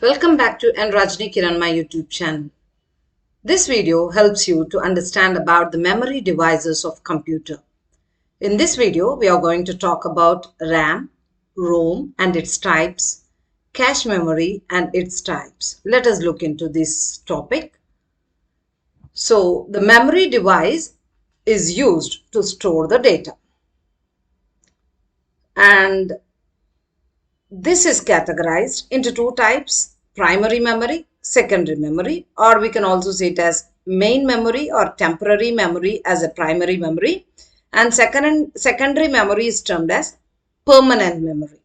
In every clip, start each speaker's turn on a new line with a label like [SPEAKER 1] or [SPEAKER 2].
[SPEAKER 1] Welcome back to N.Rajini Kiranmai YouTube channel. This video helps you to understand about the memory devices of computer. In this video, we are going to talk about RAM, ROM and its types, cache memory and its types. Let us look into this topic. So, the memory device is used to store the data. And this is categorized into two types, primary memory, secondary memory, or we can also say it as main memory or temporary memory as a primary memory, and secondary memory is termed as permanent memory.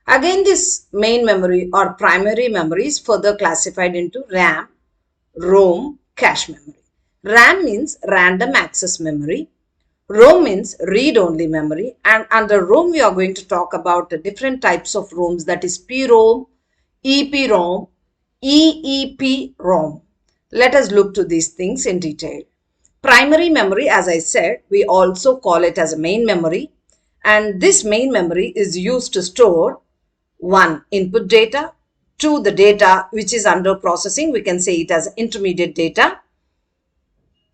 [SPEAKER 1] Again, this main memory or primary memory is further classified into RAM, ROM, cache memory. RAM means random access memory. ROM means read-only memory, and under ROM we are going to talk about the different types of ROMs, that is PROM, EPROM, EEPROM. Let us look to these things in detail. Primary memory, as I said, we also call it as a main memory, and this main memory is used to store 1. Input data, 2. The data which is under processing, we can say it as intermediate data,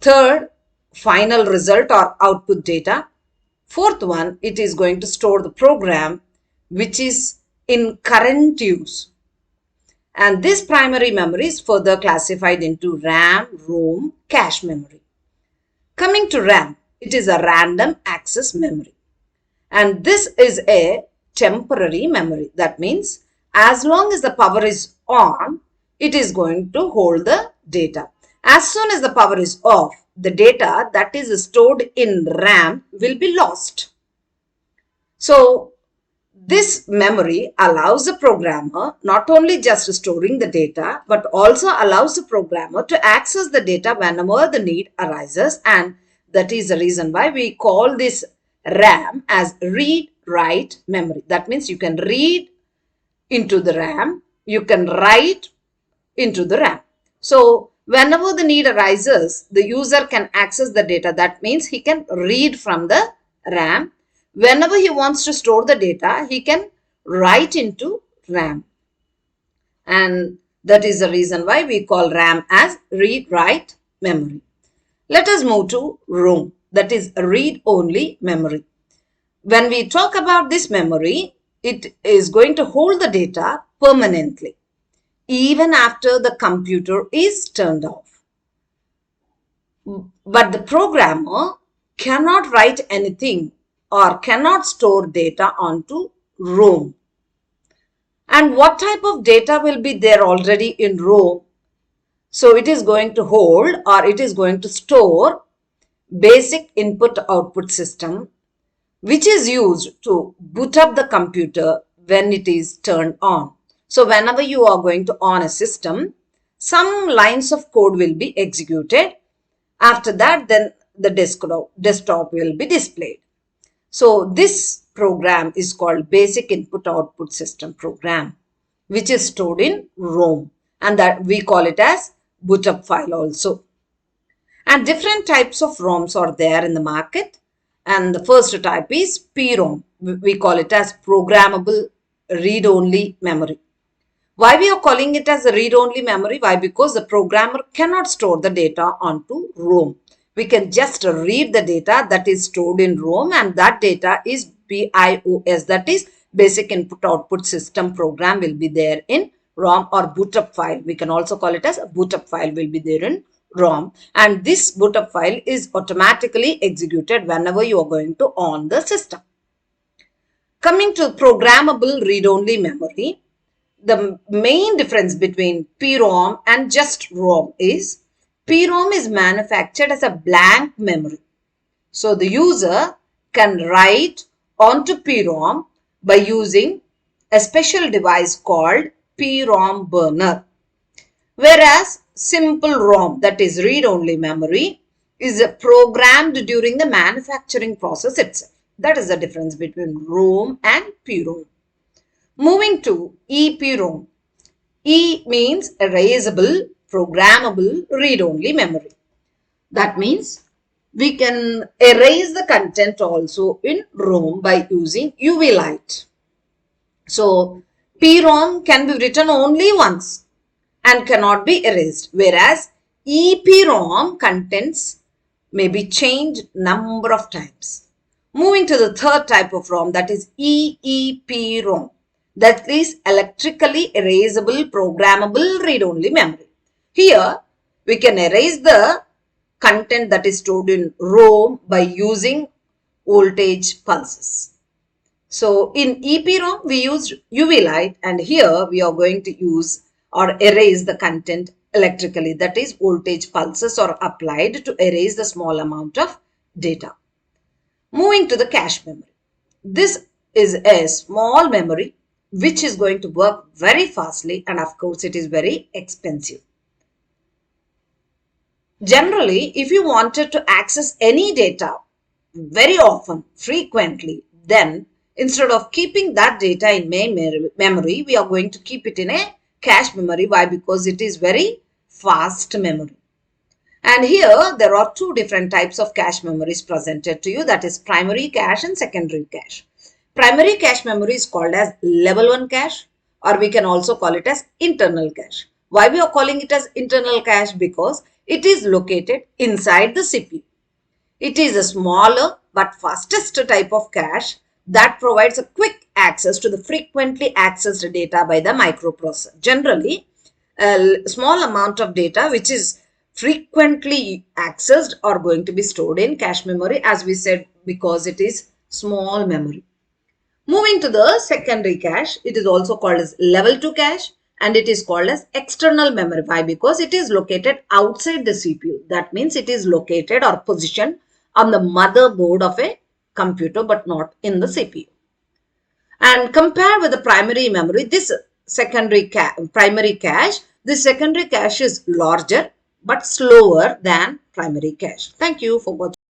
[SPEAKER 1] 3rd, final result or output data. 4th one, it is going to store the program which is in current use. And this primary memory is further classified into RAM, ROM, cache memory. Coming to RAM, it is a random access memory. And this is a temporary memory. That means as long as the power is on, it is going to hold the data. As soon as the power is off, the data that is stored in RAM will be lost. So, this memory allows the programmer not only just storing the data, but also allows the programmer to access the data whenever the need arises, and that is the reason why we call this RAM as read-write memory. That means you can read into the RAM, you can write into the RAM. So, whenever the need arises, the user can access the data. That means he can read from the RAM. Whenever he wants to store the data, he can write into RAM. And that is the reason why we call RAM as read-write memory. Let us move to ROM, that is read-only memory. When we talk about this memory, it is going to hold the data permanently, even after the computer is turned off. But the programmer cannot write anything or cannot store data onto ROM. And what type of data will be there already in ROM? So it is going to hold or it is going to store basic input-output system, which is used to boot up the computer when it is turned on. So whenever you are going to on a system, some lines of code will be executed. After that, then the desktop will be displayed. So this program is called Basic Input-Output System Program, which is stored in ROM, and that we call it as boot up file also. And different types of ROMs are there in the market. And the first type is PROM. We call it as Programmable Read-Only Memory. Why we are calling it as a read-only memory? Why? Because the programmer cannot store the data onto ROM. We can just read the data that is stored in ROM, and that data is BIOS, that is Basic Input-Output System Program, will be there in ROM, or boot-up file. We can also call it as a boot-up file will be there in ROM, and this boot-up file is automatically executed whenever you are going to on the system. Coming to programmable read-only memory, the main difference between PROM and just ROM is PROM is manufactured as a blank memory. So the user can write onto PROM by using a special device called PROM burner. Whereas simple ROM, that is read-only memory, is programmed during the manufacturing process itself. That is the difference between ROM and PROM. Moving to EPROM. E means erasable, programmable, read-only memory. That means we can erase the content also in ROM by using UV light. So PROM can be written only once and cannot be erased, whereas EPROM contents may be changed number of times. Moving to the third type of ROM, that is EEPROM, that is electrically erasable programmable read-only memory. Here we can erase the content that is stored in ROM by using voltage pulses. So in EPROM we use UV light, and here we are going to use or erase the content electrically, that is voltage pulses are applied to erase the small amount of data. Moving to the cache memory. This is a small memory which is going to work very fastly, and of course it is very expensive. Generally, if you wanted to access any data very often, frequently, then instead of keeping that data in main memory, we are going to keep it in a cache memory. Why? Because it is very fast memory. And here there are two different types of cache memories presented to you, that is primary cache and secondary cache. Primary cache memory is called as level 1 cache, or we can also call it as internal cache. Why we are calling it as internal cache? Because it is located inside the CPU. It is a smaller but fastest type of cache that provides a quick access to the frequently accessed data by the microprocessor. Generally, a small amount of data which is frequently accessed are going to be stored in cache memory, as we said, because it is small memory. Moving to the secondary cache, it is also called as level 2 cache, and it is called as external memory. Why? Because it is located outside the CPU. That means it is located or positioned on the motherboard of a computer but not in the CPU. And compare with the primary memory, this primary cache, this secondary cache is larger but slower than primary cache. Thank you for watching.